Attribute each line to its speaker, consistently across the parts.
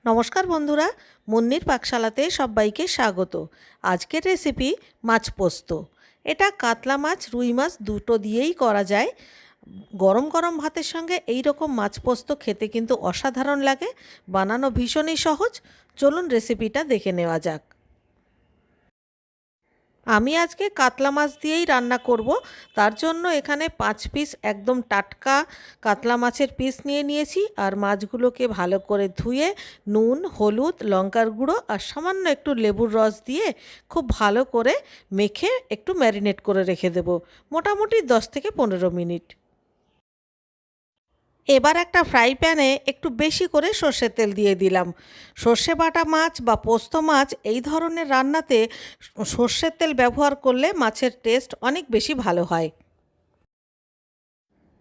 Speaker 1: নমস্কার বন্ধুরা, মুন্নির পাকশালাতে সবাইকে স্বাগত। আজকের রেসিপি মাছ পোস্ত। এটা কাতলা মাছ, রুই মাছ দুটো দিয়েই করা যায়। গরম গরম ভাতের সঙ্গে এই রকম মাছ পোস্ত খেতে কিন্তু অসাধারণ লাগে। বানানো ভীষণই সহজ। চলুন রেসিপিটা দেখে নেওয়া যাক। আমি আজকে কাতলা মাছ দিয়েই রান্না করব। তার জন্য এখানে 5 পিস একদম টাটকা কাতলা মাছের পিস নিয়েছি। আর মাছগুলোকে ভালো করে ধুয়ে নুন, হলুদ, লঙ্কার গুঁড়ো আর সামান্য একটু লেবুর রস দিয়ে খুব ভালো করে মেখে একটু ম্যারিনেট করে রেখে দেব, মোটামুটি 10 থেকে 15 মিনিট। এবার একটা ফ্রাই প্যানে একটু বেশি করে সর্ষের তেল দিয়ে দিলাম। সর্ষে বাটা মাছ বা পোস্ত মাছ এই ধরনের রান্নাতে সর্ষের তেল ব্যবহার করলে মাছের টেস্ট অনেক বেশি ভালো হয়।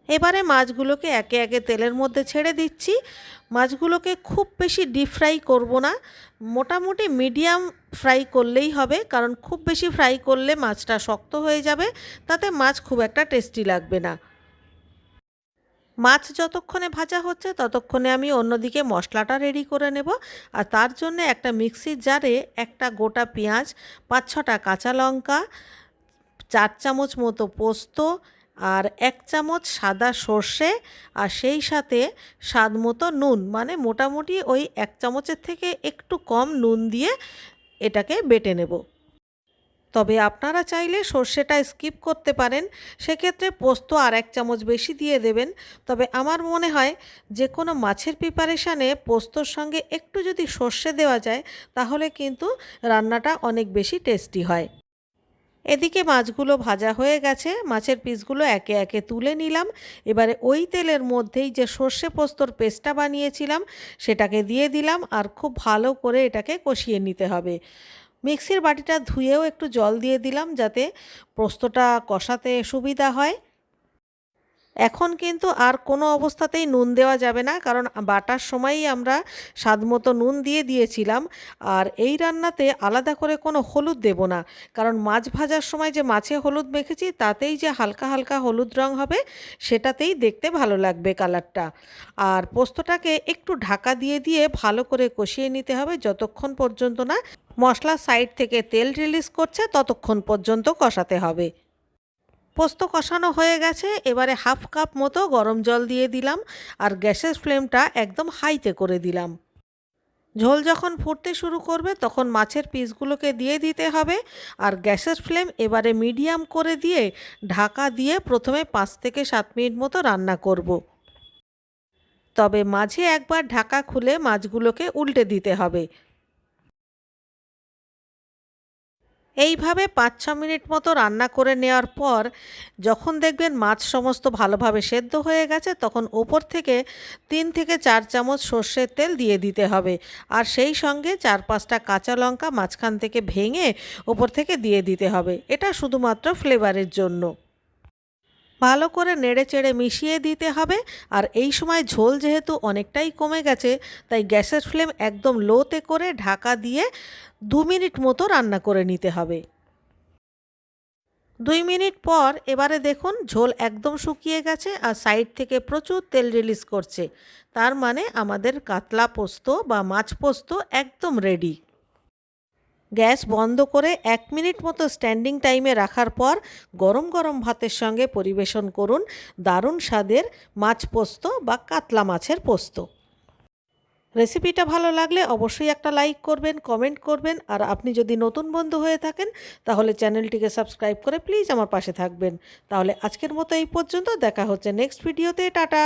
Speaker 1: এবারে মাছগুলোকে একে একে তেলের মধ্যে ছেড়ে দিচ্ছি। মাছগুলোকে খুব বেশি ডিপ ফ্রাই করব না, মোটামুটি মিডিয়াম ফ্রাই করলেই হবে, কারণ খুব বেশি ফ্রাই করলে মাছটা শক্ত হয়ে যাবে, তাতে মাছ খুব একটা টেস্টি লাগবে না। মাছ যতক্ষণে ভাজা হচ্ছে ততক্ষণে আমি অন্যদিকে মশলাটা রেডি করে নেব। আর তার জন্য একটা মিক্সির জারে একটা গোটা পেঁয়াজ, 5-6টা কাঁচা লঙ্কা, 4 চামচ মতো পোস্ত আর 1 চামচ সাদা সর্ষে আর সেই সাথে স্বাদ মতো নুন, মানে মোটামুটি ওই 1 চামচের থেকে একটু কম নুন দিয়ে এটাকে বেটে নেব। তবে আপনারা চাইলে সর্ষেটা স্কিপ করতে পারেন, সেক্ষেত্রে পোস্ত আর 1 চামচ বেশি দিয়ে দেবেন। তবে আমার মনে হয় যে কোনো মাছের প্রিপারেশানে পোস্তর সঙ্গে একটু যদি সর্ষে দেওয়া যায় তাহলে কিন্তু রান্নাটা অনেক বেশি টেস্টি হয়। এদিকে মাছগুলো ভাজা হয়ে গেছে, মাছের পিসগুলো একে একে তুলে নিলাম। এবারে ওই তেলের মধ্যেই যে সর্ষে পোস্তর পেস্টটা বানিয়েছিলাম সেটাকে দিয়ে দিলাম আর খুব ভালো করে এটাকে কষিয়ে নিতে হবে। মিক্সির বাটিটা ধুয়েও একটু জল দিয়ে দিলাম যাতে পোস্তটা কষাতে সুবিধা হয়। এখন কিন্তু আর কোনো অবস্থাতেই নুন দেওয়া যাবে না, কারণ বাটার সময়ই আমরা স্বাদমতো নুন দিয়ে দিয়েছিলাম। আর এই রান্নাতে আলাদা করে কোনো হলুদ দেব না, কারণ মাছ ভাজার সময় যে মাছে হলুদ মেখেছি তাতেই যে হালকা হালকা হলুদ রং হবে, সেটাতেই দেখতে ভালো লাগবে কালারটা। আর পোস্তটাকে একটু ঢাকা দিয়ে দিয়ে ভালো করে কষিয়ে নিতে হবে যতক্ষণ পর্যন্ত না মশলার সাইড থেকে তেল রিলিজ করছে, ততক্ষণ পর্যন্ত কষাতে হবে। পোস্ত কষানো হয়ে গেছে, এবারে 1/2 কাপ মতো গরম জল দিয়ে দিলাম আর গ্যাসের ফ্লেমটা একদম হাইতে করে দিলাম। ঝোল যখন ফুটতে শুরু করবে তখন মাছের পিসগুলোকে দিয়ে দিতে হবে। আর গ্যাসের ফ্লেম এবারে মিডিয়াম করে দিয়ে ঢাকা দিয়ে প্রথমে 5 থেকে 7 মিনিট মতো রান্না করব। তবে মাঝে একবার ঢাকা খুলে মাছগুলোকে উল্টে দিতে হবে। এইভাবে 5-6 মিনিট মতো রান্না করে নেওয়ার পর যখন দেখবেন মাছ সমস্ত ভালোভাবে সেদ্ধ হয়ে গেছে তখন ওপর থেকে 3 থেকে 4 চামচ সর্ষের তেল দিয়ে দিতে হবে। আর সেই সঙ্গে 4-5টা কাঁচা লঙ্কা মাঝখান থেকে ভেঙে ওপর থেকে দিয়ে দিতে হবে। এটা শুধুমাত্র ফ্লেভারের জন্য। ভালো করে নেড়েচেড়ে মিশিয়ে দিতে হবে। আর এই সময় ঝোল যেহেতু অনেকটাই কমে গেছে, তাই গ্যাসের ফ্লেম একদম লোতে করে ঢাকা দিয়ে 2 মিনিট মতো রান্না করে নিতে হবে। 2 মিনিট পর এবারে দেখুন ঝোল একদম শুকিয়ে গেছে আর সাইড থেকে প্রচুর তেল রিলিজ করছে। তার মানে আমাদের কাতলা পোস্ত বা মাছ পোস্ত একদম রেডি। গ্যাস বন্ধ করে 1 মিনিট মতো স্ট্যান্ডিং টাইমে রাখার পর গরম গরম ভাতের সঙ্গে পরিবেশন করুন দারুণ স্বাদের মাছ পোস্ত বা কাতলা মাছের পোস্ত। রেসিপিটা ভালো লাগলে অবশ্যই একটা লাইক করবেন, কমেন্ট করবেন। আর আপনি যদি নতুন বন্ধু হয়ে থাকেন তাহলে চ্যানেলটিকে সাবস্ক্রাইব করে প্লিজ আমার পাশে থাকবেন। তাহলে আজকের মতো এই পর্যন্ত, দেখা হচ্ছে নেক্সট ভিডিওতে। টাটা।